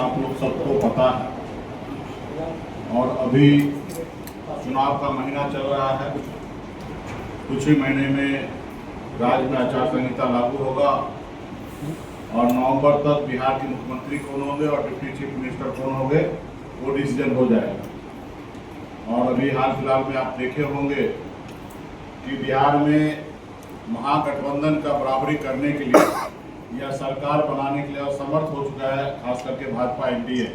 आप लोग सबको पता है और अभी चुनाव का महीना चल रहा है। कुछ ही महीने में राज्य में आचार संहिता लागू होगा और नवंबर तक बिहार के मुख्यमंत्री कौन होंगे और डिप्टी चीफ मिनिस्टर कौन होंगे वो डिसीजन हो जाएगा। और अभी हाल फिलहाल में आप देखे होंगे कि बिहार में महागठबंधन का बराबरी करने के लिए या सरकार बनाने के लिए असमर्थ हो चुका है, खास करके भाजपा एनडीए।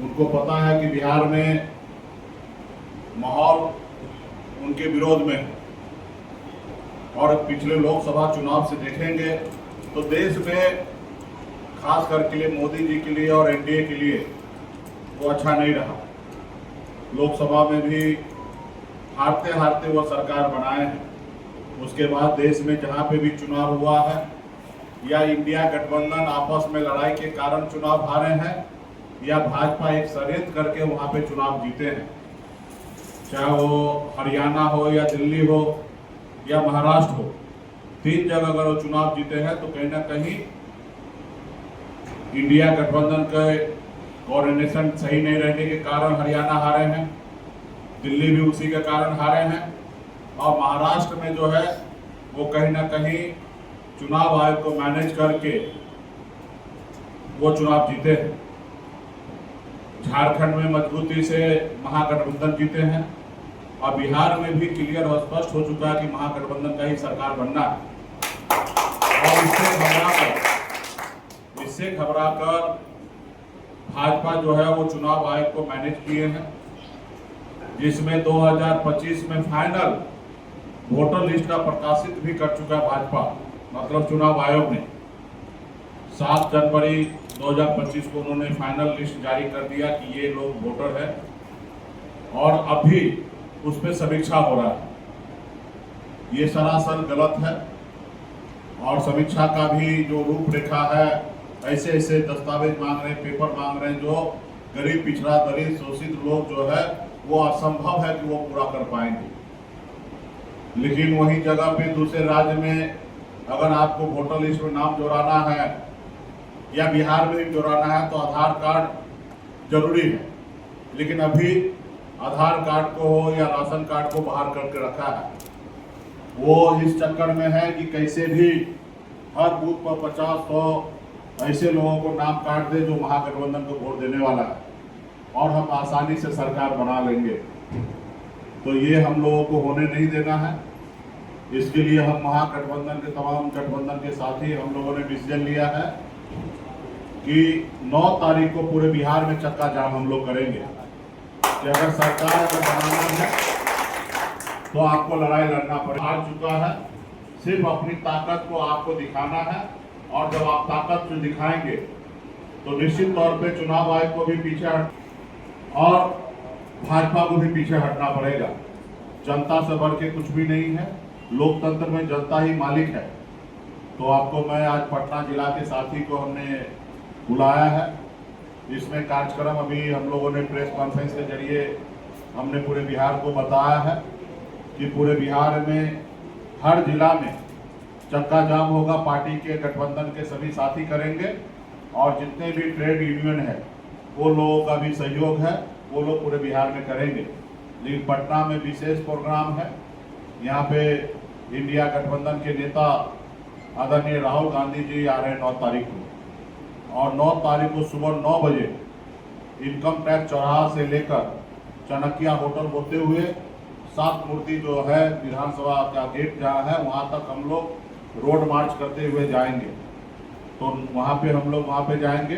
उनको पता है कि बिहार में माहौल उनके विरोध में है और पिछले लोकसभा चुनाव से देखेंगे तो देश में खास करके लिए मोदी जी के लिए और एनडीए के लिए वो अच्छा नहीं रहा। लोकसभा में भी हारते हारते वो सरकार बनाए हैं। उसके बाद देश में जहाँ पे भी चुनाव हुआ है या इंडिया गठबंधन आपस में लड़ाई के कारण चुनाव हारे हैं या भाजपा एक षड्यंत्र करके वहाँ पे चुनाव जीते हैं, चाहे वो हरियाणा हो या दिल्ली हो या महाराष्ट्र हो, 3 जगह अगर वो चुनाव जीते हैं तो कहीं ना कहीं इंडिया गठबंधन के कोऑर्डिनेशन सही नहीं रहने के कारण हरियाणा हारे हैं, दिल्ली भी उसी के कारण हारे हैं और महाराष्ट्र में जो है वो कहीं ना कहीं चुनाव आयोग को मैनेज करके वो चुनाव जीते हैं। झारखंड में मजबूती से महागठबंधन जीते हैं और बिहार में भी क्लियर और स्पष्ट हो चुका है कि महागठबंधन का ही सरकार बनना है। और इससे घबराकर भाजपा जो है वो चुनाव आयोग को मैनेज किए हैं, जिसमें 2025 में फाइनल वोटर लिस्ट का प्रकाशित भी कर चुका है भाजपा, मतलब चुनाव आयोग ने 7 जनवरी 2025 को उन्होंने फाइनल लिस्ट जारी कर दिया कि ये लोग वोटर है और अभी उस पर समीक्षा हो रहा है। ये सरासर गलत है और समीक्षा का भी जो रूपरेखा है, ऐसे ऐसे दस्तावेज मांग रहे हैं, पेपर मांग रहे हैं जो गरीब पिछड़ा दलित शोषित लोग जो है वो असंभव है कि वो पूरा कर पाएंगे। लेकिन वही जगह पे दूसरे राज्य में अगर आपको वोटर लिस्ट में नाम जोड़ाना है या बिहार में भी जोड़ाना है तो आधार कार्ड जरूरी है, लेकिन अभी आधार कार्ड को हो या राशन कार्ड को बाहर करके रखा है। वो इस चक्कर में है कि कैसे भी हर बूथ पर 50-100 ऐसे लोगों को नाम काट दे जो महागठबंधन को वोट देने वाला है और हम आसानी से सरकार बना लेंगे। तो ये हम लोगों को होने नहीं देना है। इसके लिए हम महागठबंधन के तमाम गठबंधन के साथी हम लोगों ने डिसीजन लिया है कि 9 तारीख को पूरे बिहार में चक्का जाम हम लोग करेंगे कि अगर सरकार को बनाना है तो आपको लड़ाई लड़ना पड़ेगा। आ चुका है, सिर्फ अपनी ताकत को आपको दिखाना है और जब आप ताकत से दिखाएंगे तो निश्चित तौर पे चुनाव आयोग को भी पीछे हट और भाजपा को भी पीछे हटना पड़ेगा। जनता से बढ़ के कुछ भी नहीं है, लोकतंत्र में जनता ही मालिक है। तो आपको मैं आज पटना जिला के साथी को हमने बुलाया है। इसमें कार्यक्रम अभी हम लोगों ने प्रेस कॉन्फ्रेंस के जरिए हमने पूरे बिहार को बताया है कि पूरे बिहार में हर जिला में चक्का जाम होगा। पार्टी के गठबंधन के सभी साथी करेंगे और जितने भी ट्रेड यूनियन है वो लोगों का भी सहयोग है, वो लोग पूरे बिहार में करेंगे। लेकिन पटना में विशेष प्रोग्राम है। यहाँ पे इंडिया गठबंधन के नेता आदरणीय राहुल गांधी जी आ रहे हैं 9 तारीख को और 9 तारीख को सुबह 9 बजे इनकम टैक्स चौराहा से लेकर चाणक्य होटल होते हुए 7 मूर्ति जो है विधानसभा का गेट जहाँ है वहाँ तक हम लोग रोड मार्च करते हुए जाएंगे। तो वहाँ पे हम लोग वहाँ पे जाएंगे,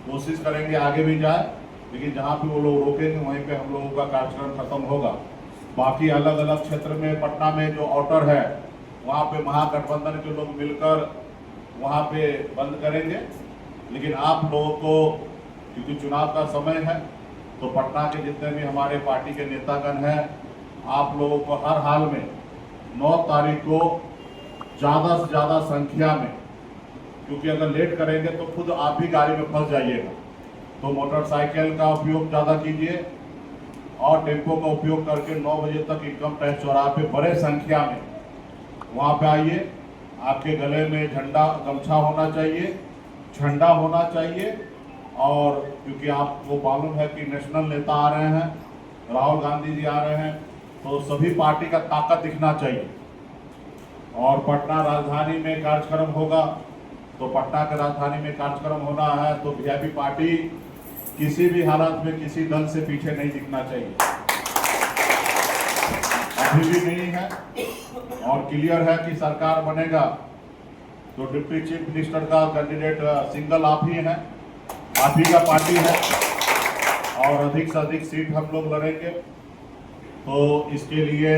कोशिश करेंगे आगे भी जाए, लेकिन जहाँ पे वो लोग रोकेंगे वहीं पे हम लोगों का कार्यक्रम खत्म होगा। बाकी अलग अलग क्षेत्र में पटना में जो आउटर है वहाँ पे महागठबंधन के लोग मिलकर वहाँ पे बंद करेंगे। लेकिन आप लोगों को क्योंकि चुनाव का समय है तो पटना के जितने भी हमारे पार्टी के नेतागण हैं, आप लोगों को हर हाल में 9 तारीख को ज़्यादा से ज़्यादा संख्या में, क्योंकि अगर लेट करेंगे तो खुद आप भी गाड़ी में फंस जाइएगा, तो मोटरसाइकिल का उपयोग ज़्यादा कीजिए और टेम्पो का उपयोग करके 9 बजे तक इनकम टैक्स चौराहे पे बड़े संख्या में वहाँ पे आइए। आपके गले में झंडा गमछा होना चाहिए, झंडा होना चाहिए और क्योंकि आपको मालूम है कि नेशनल नेता आ रहे हैं, राहुल गांधी जी आ रहे हैं, तो सभी पार्टी का ताकत दिखना चाहिए। और पटना राजधानी में कार्यक्रम होगा, तो पटना के राजधानी में कार्यक्रम होना है, तो वीआईपी पार्टी किसी भी हालत में किसी दल से पीछे नहीं दिखना चाहिए। अभी भी नहीं है और क्लियर है कि सरकार बनेगा तो डिप्टी चीफ मिनिस्टर का कैंडिडेट सिंगल आप ही हैं, आप ही का पार्टी है और अधिक से अधिक सीट हम लोग लड़ेंगे। तो इसके लिए